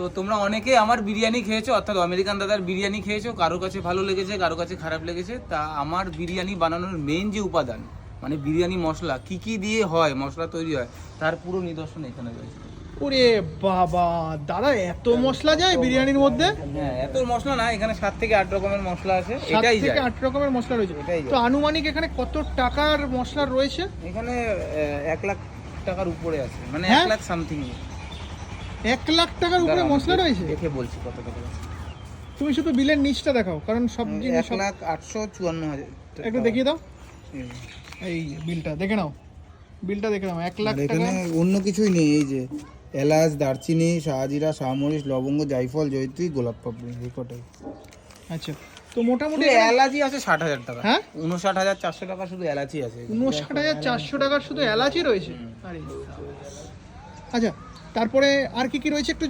তো তোমরা অনেকে আমার বিরিয়ানি খেয়েছো, অর্থাৎ আমেরিকান দাদার বিরিয়ানি খেয়েছো, কারো কাছে ভালো লেগেছে, কারো কাছে খারাপ লেগেছে। তা আমার বিরিয়ানি বানানোর মেইন যে উপাদান, মানে বিরিয়ানি মশলা কি কি দিয়ে হয়, মশলা তৈরি হয়, তার পুরো নিদর্শন এখানে রয়েছে। ওরে বাবা দাদা, এত মশলা যায় বিরিয়ানির মধ্যে? হ্যাঁ, এত মশলা না, এখানে 7 থেকে 8 রকমের মশলা আছে। 7 এটাই থেকে যায় 8 রকমের মশলা রয়েছে। এটাই যায়। তো আনুমানিক এখানে কত টাকার মশলা রয়েছে? এখানে 1 লাখ টাকার উপরে আছে, মানে হ্যাঁ? 1 লাখ সামথিং। 1 লাখ টাকার উপরে মশলা রয়েছে? দেখে বলছি কত টাকা আছে। তুমি শুধু বিলের নিচটা দেখাও, কারণ সব জিনিস 1,854,000 একটু দেখিয়ে দাও। এই বিলটা দেখে নাও, বিলটা দেখে নাও, 1 লাখ আর টাকা। এখানে অন্য কিছুই নেই। এই যে এলাচ, দারচিনি, শাহজিরা, শাহমরিচ, লবঙ্গ, জায়ফল, জয়ত্রী, গোলাপ পাপড়ি, এই কটাই। আচ্ছা, তো মোটামুটি শুধু এলাচই আছে 60,000 টাকা। হ্যাঁ, 59,400 টাকা শুধু এলাচই আছে। 59,400 টাকার শুধু এলাচি রয়েছে? আরে আচ্ছা, তারপরে আর কি কি রয়েছে একটু